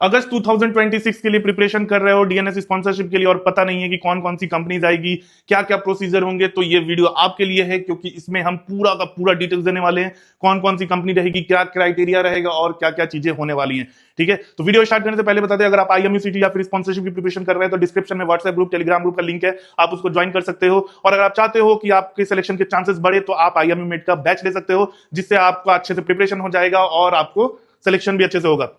अगस्त 2026 के लिए प्रिपरेशन कर रहे हो डीएनएस स्पॉन्सरशिप के लिए और पता नहीं है कि कौन कौन सी कंपनीज आएगी, क्या क्या प्रोसीजर होंगे, तो ये वीडियो आपके लिए है, क्योंकि इसमें हम पूरा का पूरा डिटेल्स देने वाले हैं, कौन कौन सी कंपनी रहेगी, क्या क्राइटेरिया रहेगा और क्या क्या चीजें होने वाली हैं। ठीक है, तो वीडियो स्टार्ट करने से पहले बता दें, अगर आप आईएमयूसीटी या फिर स्पॉन्सरशिप की प्रिपरेशन कर रहे हैं तो डिस्क्रिप्शन में व्हाट्सएप ग्रुप, टेलीग्राम ग्रुप का लिंक है, आप उसको ज्वाइन कर सकते हो। और अगर आप चाहते हो कि आपके सिलेक्शन के चांसेस बढ़े तो आप आईएमयू मेट का बैच ले सकते हो, जिससे आपका अच्छे से प्रिपरेशन हो जाएगा और आपको सिलेक्शन भी अच्छे से होगा।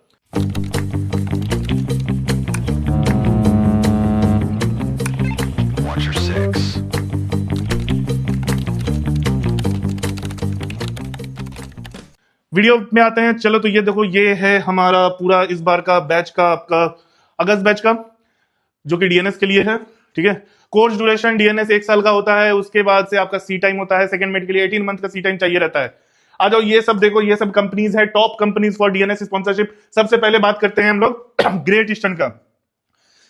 वीडियो में आते हैं, चलो। तो ये देखो, ये है हमारा पूरा इस बार का बैच का, आपका अगस्त बैच का, जो कि डीएनएस के लिए है। ठीक है, कोर्स ड्यूरेशन डीएनएस 1 साल का होता है, उसके बाद से आपका सी टाइम होता है, सेकंड मेट के लिए 18 मंथ का सी टाइम चाहिए रहता है। आ जाओ, ये सब देखो, ये सब कंपनीज है, top companies for DNS sponsorship. सबसे पहले बात करते हैं हम लोग ग्रेट ईस्टर्न का।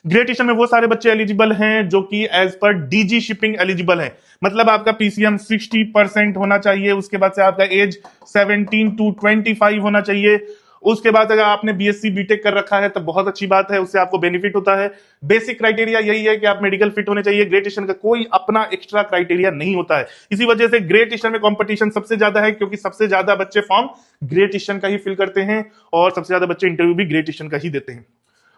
ग्रेट ईस्टर्न में वो सारे बच्चे एलिजिबल हैं जो कि as per DG shipping eligible है, मतलब आपका पीसीएम 60% होना चाहिए, उसके बाद से आपका एज 17 to 25 होना चाहिए। उसके बाद अगर आपने बीएससी बीटेक कर रखा है तो बहुत अच्छी बात है, उससे आपको बेनिफिट होता है। बेसिक क्राइटेरिया यही है कि आप मेडिकल फिट होने चाहिए। ग्रेट ईस्टर्न का कोई अपना एक्स्ट्रा क्राइटेरिया नहीं होता है, इसी वजह से ग्रेट ईस्टर्न में कंपटीशन सबसे ज्यादा है, क्योंकि सबसे ज्यादा बच्चे फॉर्म ग्रेट ईस्टर्न का ही फिल करते हैं और सबसे ज्यादा बच्चे इंटरव्यू भी ग्रेट ईस्टर्न का ही देते हैं।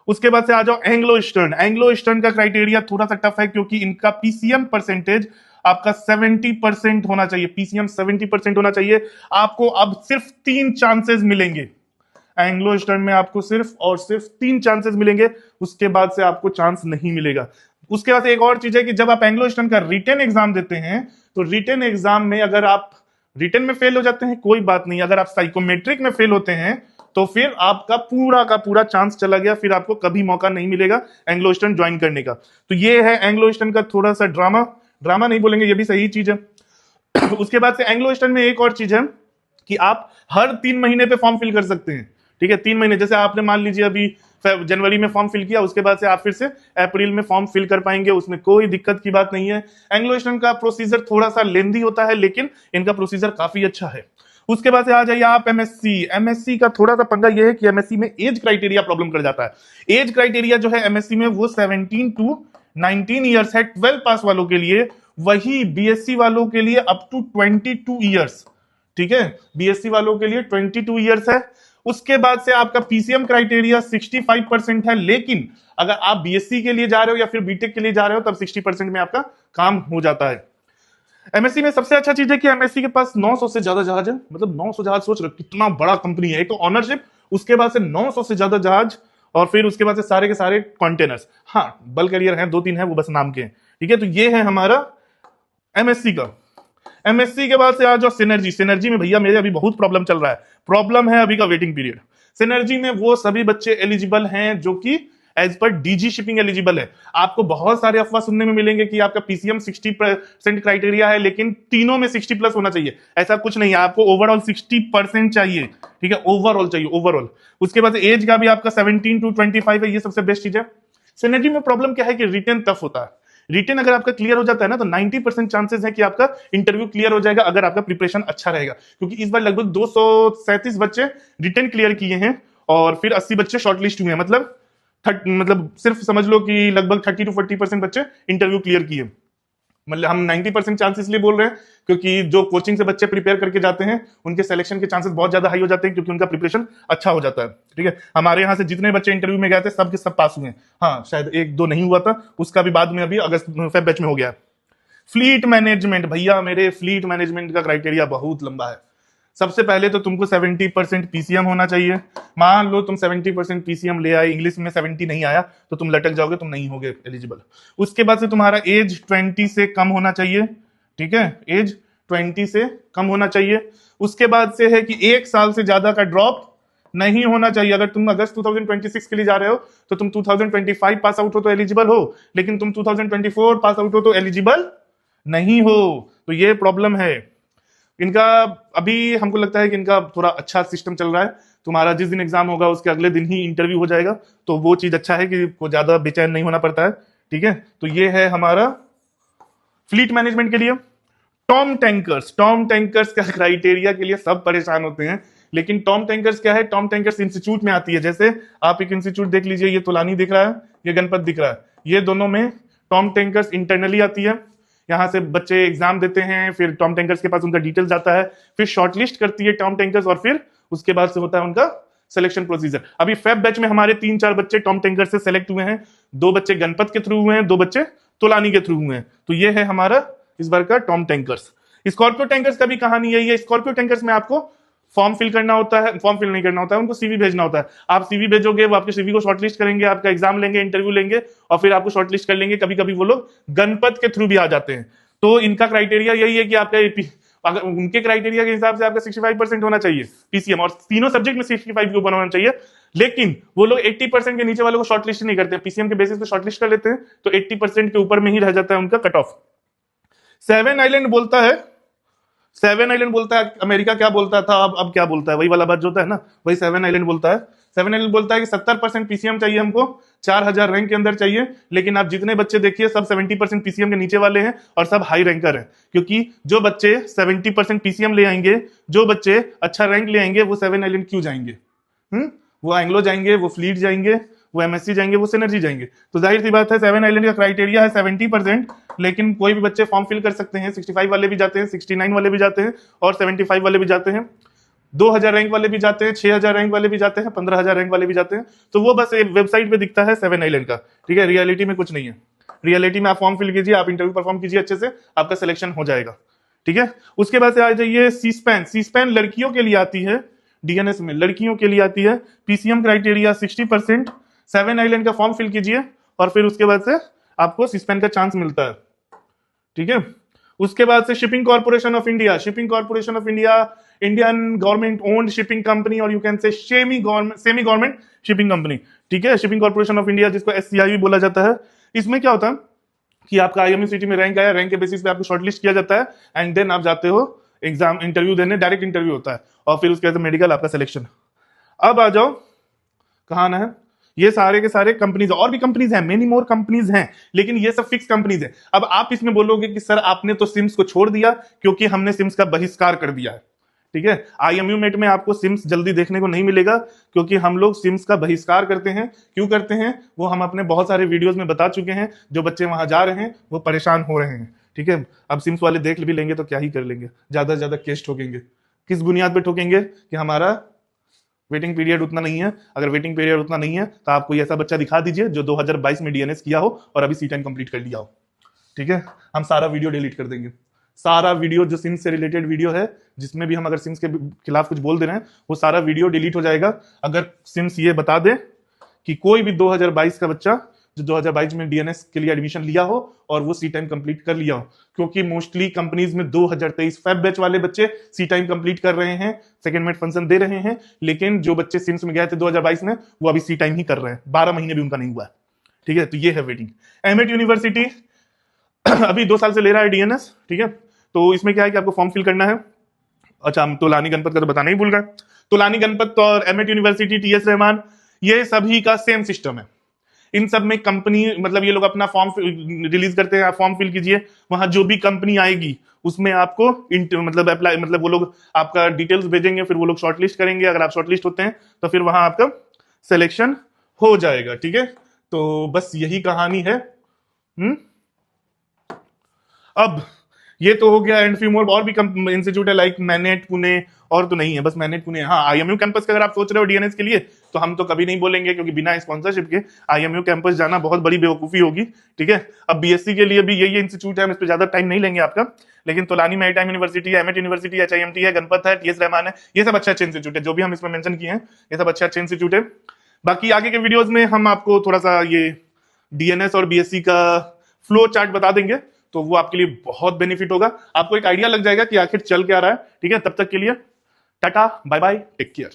उसके बाद से आ जाओ एंग्लो ईस्टर्न। एंग्लो ईस्टर्न का क्राइटेरिया थोड़ा सा टफ है, क्योंकि इनका पीसीएम परसेंटेज आपका 70% होना चाहिए। पीसीएम 70% होना चाहिए। आपको अब सिर्फ 3 चांसेस मिलेंगे एंग्लो ईस्टर्न में, आपको सिर्फ और सिर्फ 3 चांसेस मिलेंगे, उसके बाद से आपको चांस नहीं मिलेगा। उसके बाद एक और चीज है कि जब आप एंग्लो ईस्टर्न का रिटन एग्जाम देते हैं तो रिटन एग्जाम में अगर आप रिटन में फेल हो जाते हैं कोई बात नहीं, अगर आप साइकोमेट्रिक में फेल होते हैं तो फिर आपका पूरा का पूरा चांस चला गया, फिर आपको कभी मौका नहीं मिलेगा एंग्लो ईस्टर्न ज्वाइन करने का। तो ये है एंग्लो ईस्टर्न का थोड़ा सा ड्रामा नहीं बोलेंगे, ये भी सही चीज है। उसके बाद से एंग्लो ईस्टर्न में एक और चीज है कि आप हर 3 महीने पे फॉर्म फिल कर सकते हैं। ठीक है, 3 महीने, जैसे आपने मान लीजिए अभी जनवरी में फॉर्म फिल किया, उसके बाद से आप फिर से अप्रैल में फॉर्म फिल कर पाएंगे, उसमें कोई दिक्कत की बात नहीं है। एंग्लो ईस्टर्न का प्रोसीजर थोड़ा सा लेंदी होता है, लेकिन इनका प्रोसीजर काफी अच्छा है। उसके बाद से आ जाइए आप एमएससी का थोड़ा सा पंगा यह है कि एमएससी में एज क्राइटेरिया प्रॉब्लम कर जाता है। एज क्राइटेरिया जो है एमएससी में वो 17 to 19 ईयर्स है 12 पास वालों के लिए, वही बीएससी वालों के लिए अप टू 22 ईयर्स। ठीक है, बीएससी वालों के लिए 22 ईयर्स है। उसके बाद से आपका पीसीएम क्राइटेरिया 65% है, लेकिन अगर आप बीएससी के लिए जा रहे हो या फिर बीटेक के लिए जा रहे हो तब 60% में आपका काम हो जाता है। एमएससी में सबसे अच्छा चीज है कि एमएससी के पास 900 से ज्यादा जहाज है, मतलब 900 जहाज, सोच रहे हो कितना बड़ा कंपनी है। एक तो ऑनरशिप, उसके बाद से 900 से ज्यादा जहाज, और फिर उसके बाद से सारे के सारे कंटेनर्स। हाँ, बल्क कैरियर हैं 2-3 है, वो बस नाम के हैं। ठीक है, तो ये है हमारा एमएससी का। एमएससी के बाद से आ जाओ सिनर्जी। सिनर्जी में भैया मेरे अभी बहुत प्रॉब्लम चल रहा है, प्रॉब्लम है अभी का वेटिंग पीरियड। सिनर्जी में वो सभी बच्चे एलिजिबल हैं जो कि as per DG shipping eligible है। आपको बहुत सारे अफवाह सुनने में मिलेंगे कि आपका पीसीएम 60% क्राइटेरिया है, लेकिन तीनों में 60+ होना चाहिए, ऐसा कुछ नहीं है। आपको ओवरऑल 60% चाहिए। ठीक है, ओवरऑल चाहिए, ओवरऑल। उसके बाद एज का भी आपका 17 to 25 है, ये सबसे बेस्ट चीज है। सिनर्जी में प्रॉब्लम क्या है कि रिटन टफ होता है। रिटन अगर आपका क्लियर हो जाता है ना तो 90% चांसेस है कि आपका इंटरव्यू क्लियर हो जाएगा, अगर आपका प्रिपरेशन अच्छा रहेगा। क्योंकि इस बार लगभग 237 बच्चे रिटन क्लियर किए हैं और फिर 80 बच्चे शॉर्टलिस्ट हुए हैं, मतलब सिर्फ समझ लो कि लगभग 30 to 40% बच्चे इंटरव्यू क्लियर किए। मतलब हम 90% चांसेस लिए बोल रहे हैं क्योंकि जो कोचिंग से बच्चे प्रिपेयर करके जाते हैं उनके सिलेक्शन के चांसेस बहुत ज्यादा हाई हो जाते हैं, क्योंकि उनका प्रिपरेशन अच्छा हो जाता है। ठीक है, हमारे यहाँ से जितने बच्चे इंटरव्यू में गए थे सब के सब पास हुए हैं। हाँ, शायद 1-2 नहीं हुआ था, उसका भी बाद में अभी अगस्त फेब बैच में हो गया। फ्लीट मैनेजमेंट, भैया मेरे फ्लीट मैनेजमेंट का क्राइटेरिया बहुत लंबा है। सबसे पहले तो तुमको 70% पीसीएम होना चाहिए। मान लो तुम 70% पीसीएम ले आए, इंग्लिश में 70 नहीं आया तो तुम लटक जाओगे, तुम नहीं होगे एलिजिबल। उसके बाद से तुम्हारा एज 20 से कम होना चाहिए। ठीक है, एज 20 से कम होना चाहिए। उसके बाद से है कि 1 साल से ज्यादा का ड्रॉप नहीं होना चाहिए। अगर तुम अगस्त 2026 के लिए जा रहे हो तो तुम 2025 पास आउट हो तो एलिजिबल हो, लेकिन तुम 2024 पास आउट हो तो एलिजिबल नहीं हो। तो ये प्रॉब्लम है इनका। अभी हमको लगता है कि इनका थोड़ा अच्छा सिस्टम चल रहा है। तुम्हारा जिस दिन एग्जाम होगा उसके अगले दिन ही इंटरव्यू हो जाएगा, तो वो चीज अच्छा है कि को ज्यादा बेचैन नहीं होना पड़ता है। ठीक है, तो ये है हमारा फ्लीट मैनेजमेंट के लिए। टॉम टैंकर्स का क्राइटेरिया के लिए सब परेशान होते हैं लेकिन टॉम टैंकर्स क्या है, टॉम टैंकर्स इंस्टीट्यूट में आती है। जैसे आप एक इंस्टीट्यूट देख लीजिए, ये तोलानी दिख रहा है, ये गणपत दिख रहा है, ये दोनों में टॉम टैंकर्स इंटरनली आती है। यहाँ से बच्चे एग्जाम देते हैं, फिर टॉम टैंकर्स के पास उनका डिटेल्स जाता है, फिर शॉर्टलिस्ट करती है टॉम टैंकर्स, और फिर उसके बाद से होता है उनका सिलेक्शन प्रोसीजर। अभी फेब बैच में हमारे 3-4 बच्चे टॉम टैंकर से सेलेक्ट हुए हैं, 2 बच्चे गणपत के थ्रू हुए हैं, 2 बच्चे तोलानी के थ्रू हुए हैं। तो ये है हमारा इस बार का टॉम टैंकर्स। स्कॉर्पियो टैंकर्स का भी कहानी यही है। स्कॉर्पियो टैंकर्स में आपको फॉर्म फिल करना होता है, फॉर्म फिल नहीं करना होता है, उनको सीवी भेजना होता है। आप सीवी भेजोगे, वो आपके सीवी को शॉर्टलिस्ट करेंगे, आपका एग्जाम लेंगे, इंटरव्यू लेंगे, और फिर आपको शॉर्टलिस्ट कर लेंगे। कभी कभी वो लोग गणपत के थ्रू भी आ जाते हैं। तो इनका क्राइटेरिया यही है कि आपका अगर उनके क्राइटेरिया के हिसाब से आपका 65% होना चाहिए पीसीएम, और तीनों सब्जेक्ट में 65 के ऊपर होना चाहिए। लेकिन वो लोग 80% के नीचे वालों को शॉर्टलिस्ट नहीं करते, पीसीएम के बेसिस पे शॉर्टलिस्ट कर लेते हैं, तो 80% के ऊपर में ही रह जाता है उनका कट ऑफ। 7 आइलैंड बोलता है, 7 आइलैंड बोलता है, अमेरिका क्या बोलता था, अब क्या बोलता है, वही वाला बात जो होता है ना, वही 7 आइलैंड बोलता है। 7 आइलैंड बोलता है कि 70% पीसीएम चाहिए हमको, 4000 रैंक के अंदर चाहिए। लेकिन आप जितने बच्चे देखिए सब 70% पीसीएम के नीचे वाले हैं, और सब हाई रैंकर हैं, क्योंकि जो बच्चे 70% पीसीएम ले आएंगे, जो बच्चे अच्छा रैंक ले आएंगे, वो 7 आइलैंड क्यों जाएंगे? वो एंग्लो जाएंगे, वो फ्लीट जाएंगे, वो एमएससी जाएंगे, वो सिनर्जी जाएंगे। तो जाहिर सी बात है 7 आइलैंड का क्राइटेरिया है 70%, लेकिन कोई भी बच्चे फॉर्म फिल कर सकते हैं। 65 वाले भी जाते हैं, 69 वाले भी जाते हैं, और 75 वाले भी जाते हैं, 2000 रैंक वाले भी जाते हैं, 6000 रैंक वाले भी जाते हैं, 15000 रैंक वाले भी जाते हैं। तो वो बस एक वेबसाइट पे दिखता है 7 आइलैंड का, ठीक है। रियलिटी में कुछ नहीं है। रियलिटी में आप फॉर्म फिल कीजिए, आप इंटरव्यू परफॉर्म कीजिए अच्छे से, आपका सिलेक्शन हो जाएगा, ठीक है। उसके बाद से आ जाइए सीस्पैन। सीस्पैन लड़कियों के लिए आती है, डीएनएस में लड़कियों के लिए आती है। PCM criteria 60%। 7 आइलैंड का फॉर्म फिल कीजिए, और फिर उसके बाद से आपको सीस्पैन का चांस मिलता है, ठीक है। उसके बाद से shipping corporation of India. Shipping corporation of India Indian government owned shipping company, और you can say semi government shipping company, ठीक है। शिपिंग कॉर्पोरेशन ऑफ इंडिया, जिसको एससीआई भी बोला जाता है। इसमें क्या होता है कि आपका आईएमयू सिटी में रैंक आया, रैंक के बेसिस पे आपको शॉर्टलिस्ट किया जाता है, एंड देन आप जाते हो एग्जाम इंटरव्यू देने, डायरेक्ट इंटरव्यू होता है, और फिर उसके बाद मेडिकल, आपका सिलेक्शन। अब आ जाओ, कहाँ आना है, ये सारे के सारे कंपनीज, और भी कंपनीज हैं, मेनी मोर कंपनीज हैं, लेकिन ये सब फिक्स कंपनीज हैं। अब आप इसमें बोलोगे कि सर आपने तो सिम्स को छोड़ दिया, क्योंकि हमने सिम्स का बहिष्कार कर दिया है, ठीक है। आईएमयू मेट में आपको सिम्स जल्दी देखने को नहीं मिलेगा, क्योंकि हम लोग सिम्स का बहिष्कार करते हैं। क्यों करते हैं वो हम अपने बहुत सारे वीडियोस में बता चुके हैं। जो बच्चे वहां जा रहे हैं वो परेशान हो रहे हैं, ठीक है। अब सिम्स वाले देख भी लेंगे तो क्या ही कर लेंगे, ज्यादा से ज्यादा केस ठोकेंगे। किस बुनियाद पे ठोकेंगे कि हमारा वेटिंग पीरियड उतना नहीं है। अगर वेटिंग पीरियड उतना नहीं है तो आप कोई ऐसा बच्चा दिखा दीजिए जो 2022 में डीएनएस किया हो और अभी सी10 कंप्लीट कर लिया हो, ठीक है। हम सारा वीडियो डिलीट कर देंगे। सारा वीडियो जो सिम्स से रिलेटेड वीडियो है, जिसमें भी हम अगर सिम्स के खिलाफ कुछ बोल दे रहे हैं, वो सारा वीडियो डिलीट हो जाएगा। अगर सिम्स ये बता दे कि कोई भी 2022 का बच्चा जो 2022 में डीएनएस के लिए एडमिशन लिया हो और वो सी टाइम कंप्लीट कर लिया हो, क्योंकि मोस्टली कंपनीज में 2023 फेब बैच वाले बच्चे सी टाइम कंप्लीट कर रहे हैं, सेकंड मेट फंक्शन दे रहे हैं, लेकिन जो बच्चे सिम्स में गए थे 2022 में वो अभी सी टाइम ही कर रहे हैं, 12 महीने भी उनका नहीं हुआ है, ठीक है। तो ये है वेटिंग। एमएट यूनिवर्सिटी अभी 2 साल से ले रहा है डीएनएस, ठीक है। तो इसमें क्या है कि आपको फॉर्म फिल करना है। अच्छा, हम तोलानी गणपत का तो बताना ही भूल गए। तोलानी गणपत और एमएट यूनिवर्सिटी, टीएस रहमान, ये सभी का सेम सिस्टम है। इन सब में कंपनी, मतलब ये लोग अपना फॉर्म रिलीज करते हैं, आप फॉर्म फिल कीजिए, वहां जो भी कंपनी आएगी उसमें आपको मतलब अप्लाई, मतलब वो लोग आपका डिटेल्स भेजेंगे, फिर वो लोग शॉर्टलिस्ट करेंगे। अगर आप शॉर्टलिस्ट होते हैं तो फिर वहां आपका सिलेक्शन हो जाएगा, ठीक है। तो बस यही कहानी है। अब ये तो हो गया, एंड फ्यू मोर और भी इंस्टीट्यूट है लाइक मैनेट पुणे, और तो नहीं है, बस मैनेट पुणे। हाँ, आईएमयू कैंपस का अगर आप सोच रहे हो डीएनएस के लिए तो हम तो कभी नहीं बोलेंगे, क्योंकि बिना स्पॉन्सरशिप के आईएमयू कैंपस जाना बहुत बड़ी बेवकूफी होगी, ठीक है। अब बीएससी के लिए भी यही इंस्टीट्यूट है, हम इस पर ज्यादा टाइम नहीं लेंगे आपका, लेकिन तोलानी मैरीटाइम यूनिवर्सिटी है, एमएट यूनिवर्सिटी, एचआईएमटी है, गणपत है, टीएस रहमान है, ये सब अच्छे अच्छे इंस्टीट्यूट है। जो भी हम इसमें मेंशन किए हैं ये सब अच्छे अच्छे इंस्टीट्यूट है। बाकी आगे के वीडियोज में हम आपको थोड़ा सा ये डीएनएस और बीएससी का फ्लो चार्ट बता देंगे, तो वो आपके लिए बहुत बेनिफिट होगा। आपको एक आइडिया लग जाएगा कि आखिर चल क्या रहा है, ठीक है। तब तक के लिए tata, bye bye, take care.